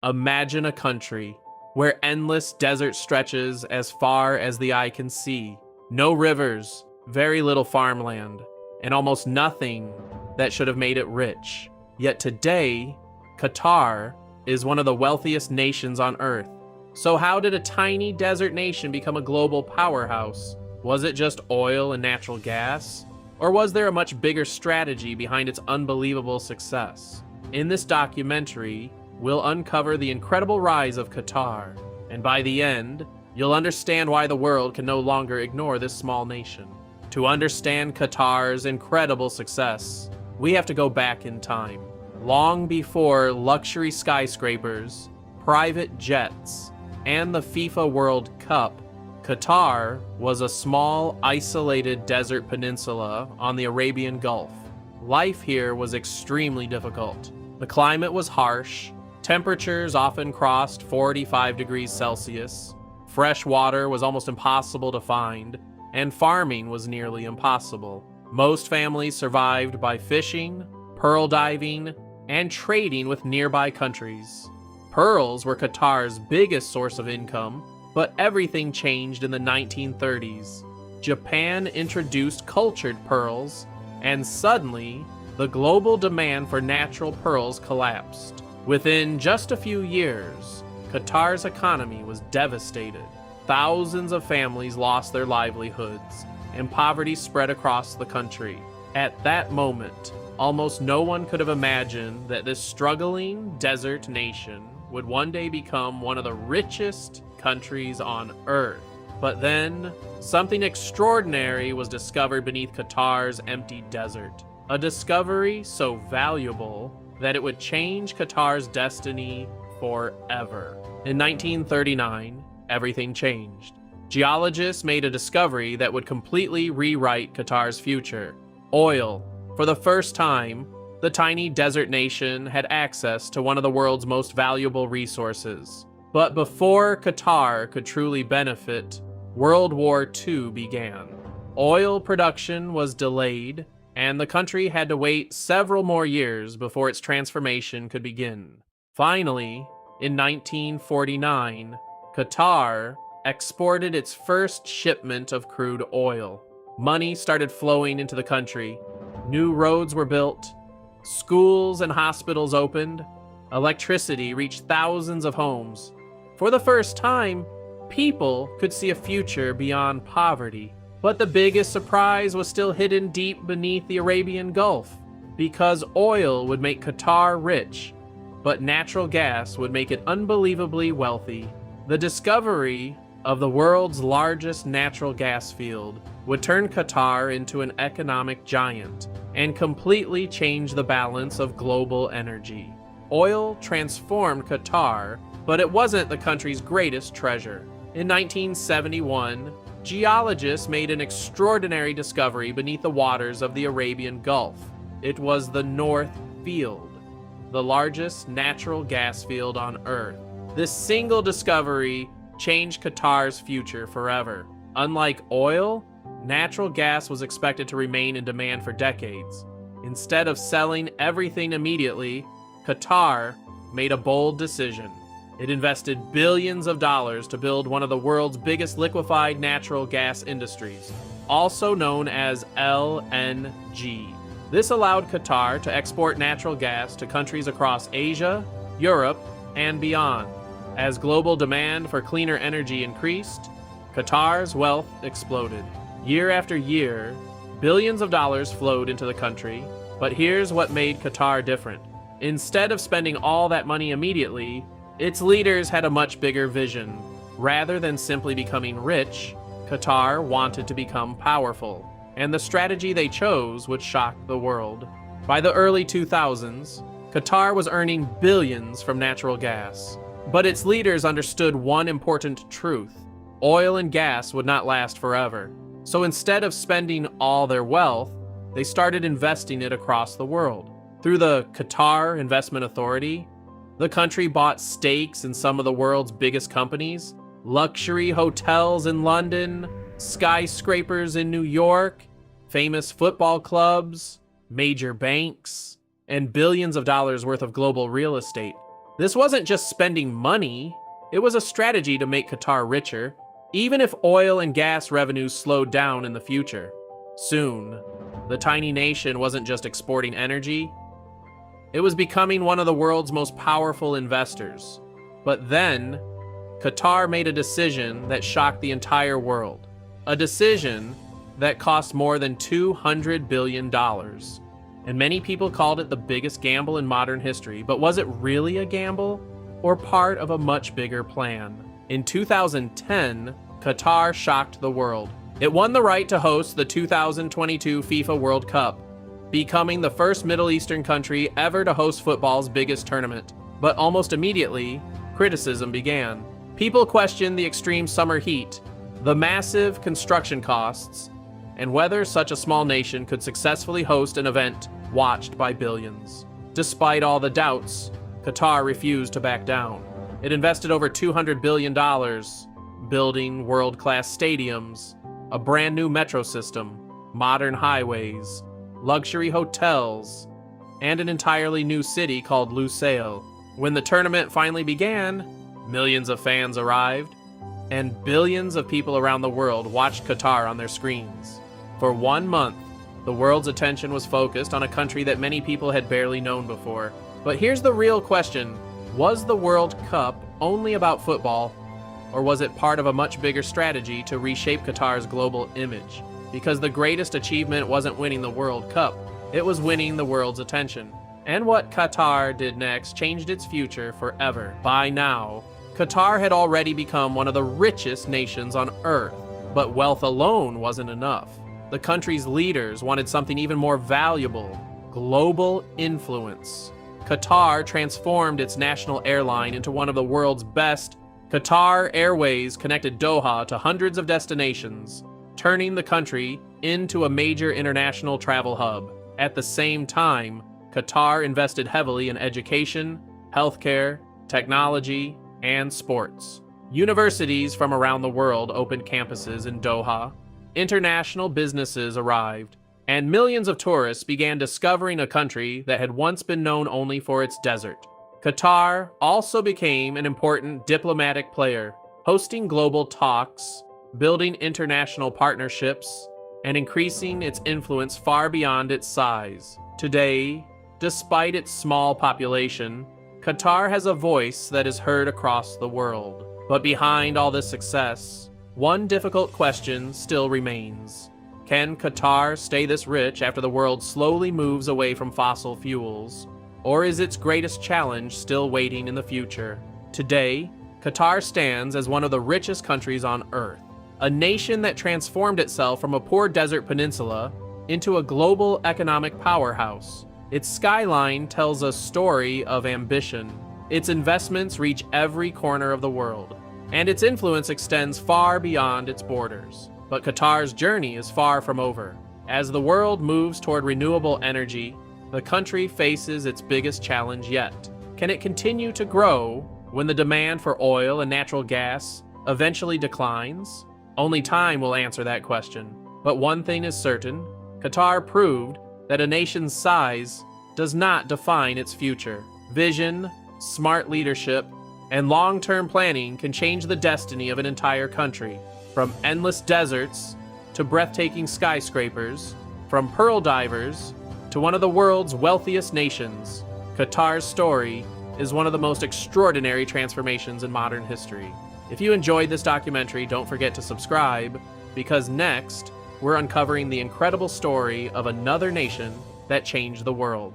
Imagine a country where endless desert stretches as far as the eye can see. No rivers, very little farmland, and almost nothing that should have made it rich. Yet today, Qatar is one of the wealthiest nations on Earth. So how did a tiny desert nation become a global powerhouse? Was it just oil and natural gas? Or was there a much bigger strategy behind its unbelievable success? In this documentary, we'll uncover the incredible rise of Qatar, and by the end, you'll understand why the world can no longer ignore this small nation. To understand Qatar's incredible success, we have to go back in time, long before luxury skyscrapers, private jets, and the FIFA World Cup. Qatar was a small, isolated desert peninsula on the Arabian Gulf. Life here was extremely difficult. The climate was harsh. Temperatures often crossed 45 degrees Celsius, fresh water was almost impossible to find, and farming was nearly impossible. Most families survived by fishing, pearl diving, and trading with nearby countries. Pearls were Qatar's biggest source of income, but everything changed in the 1930s. Japan introduced cultured pearls, and suddenly, the global demand for natural pearls collapsed. Within just a few years, Qatar's economy was devastated. Thousands of families lost their livelihoods, and poverty spread across the country. At that moment, almost no one could have imagined that this struggling desert nation would one day become one of the richest countries on Earth. But then, something extraordinary was discovered beneath Qatar's empty desert. A discovery so valuable that it would change Qatar's destiny forever. In 1939, everything changed. Geologists made a discovery that would completely rewrite Qatar's future. Oil. For the first time, the tiny desert nation had access to one of the world's most valuable resources. But before Qatar could truly benefit, World War II began. Oil production was delayed, and the country had to wait several more years before its transformation could begin. Finally, in 1949, Qatar exported its first shipment of crude oil. Money started flowing into the country. New roads were built, schools and hospitals opened, electricity reached thousands of homes. For the first time, people could see a future beyond poverty. But the biggest surprise was still hidden deep beneath the Arabian Gulf. Because oil would make Qatar rich, but natural gas would make it unbelievably wealthy. The discovery of the world's largest natural gas field would turn Qatar into an economic giant and completely change the balance of global energy. Oil transformed Qatar, but it wasn't the country's greatest treasure. In 1971, geologists made an extraordinary discovery beneath the waters of the Arabian Gulf. It was the North Field, the largest natural gas field on Earth. This single discovery changed Qatar's future forever. Unlike oil, natural gas was expected to remain in demand for decades. Instead of selling everything immediately, Qatar made a bold decision. It invested billions of dollars to build one of the world's biggest liquefied natural gas industries, also known as LNG. This allowed Qatar to export natural gas to countries across Asia, Europe, and beyond. As global demand for cleaner energy increased, Qatar's wealth exploded. Year after year, billions of dollars flowed into the country, but here's what made Qatar different. Instead of spending all that money immediately, its leaders had a much bigger vision. Rather than simply becoming rich, Qatar wanted to become powerful, and the strategy they chose would shock the world. By the early 2000s, Qatar was earning billions from natural gas. But its leaders understood one important truth: oil and gas would not last forever. So instead of spending all their wealth, they started investing it across the world. Through the Qatar Investment Authority, the country bought stakes in some of the world's biggest companies, luxury hotels in London, skyscrapers in New York, famous football clubs, major banks, and billions of dollars worth of global real estate. This wasn't just spending money, it was a strategy to make Qatar richer, even if oil and gas revenues slowed down in the future. Soon, the tiny nation wasn't just exporting energy, it was becoming one of the world's most powerful investors. But then, Qatar made a decision that shocked the entire world. A decision that cost more than $200 billion. And many people called it the biggest gamble in modern history, but was it really a gamble or part of a much bigger plan? In 2010, Qatar shocked the world. It won the right to host the 2022 FIFA World Cup, becoming the first Middle Eastern country ever to host football's biggest tournament. But almost immediately, criticism began. People questioned the extreme summer heat, the massive construction costs, and whether such a small nation could successfully host an event watched by billions. Despite all the doubts, Qatar refused to back down. It invested over $200 billion, building world-class stadiums, a brand new metro system, modern highways, luxury hotels, and an entirely new city called Lusail. When the tournament finally began, millions of fans arrived, and billions of people around the world watched Qatar on their screens. For 1 month, the world's attention was focused on a country that many people had barely known before. But here's the real question. Was the World Cup only about football, or was it part of a much bigger strategy to reshape Qatar's global image? Because the greatest achievement wasn't winning the World Cup, it was winning the world's attention. And what Qatar did next changed its future forever. By now, Qatar had already become one of the richest nations on Earth, but wealth alone wasn't enough. The country's leaders wanted something even more valuable: global influence. Qatar transformed its national airline into one of the world's best. Qatar Airways connected Doha to hundreds of destinations, turning the country into a major international travel hub. At the same time, Qatar invested heavily in education, healthcare, technology, and sports. Universities from around the world opened campuses in Doha. International businesses arrived, and millions of tourists began discovering a country that had once been known only for its desert. Qatar also became an important diplomatic player, hosting global talks, building international partnerships, and increasing its influence far beyond its size. Today, despite its small population, Qatar has a voice that is heard across the world. But behind all this success, one difficult question still remains. Can Qatar stay this rich after the world slowly moves away from fossil fuels? Or is its greatest challenge still waiting in the future? Today, Qatar stands as one of the richest countries on Earth, a nation that transformed itself from a poor desert peninsula into a global economic powerhouse. Its skyline tells a story of ambition. Its investments reach every corner of the world, and its influence extends far beyond its borders. But Qatar's journey is far from over. As the world moves toward renewable energy, the country faces its biggest challenge yet. Can it continue to grow when the demand for oil and natural gas eventually declines? Only time will answer that question. But one thing is certain: Qatar proved that a nation's size does not define its future. Vision, smart leadership, and long-term planning can change the destiny of an entire country. From endless deserts to breathtaking skyscrapers, from pearl divers to one of the world's wealthiest nations, Qatar's story is one of the most extraordinary transformations in modern history. If you enjoyed this documentary, don't forget to subscribe, because next, we're uncovering the incredible story of another nation that changed the world.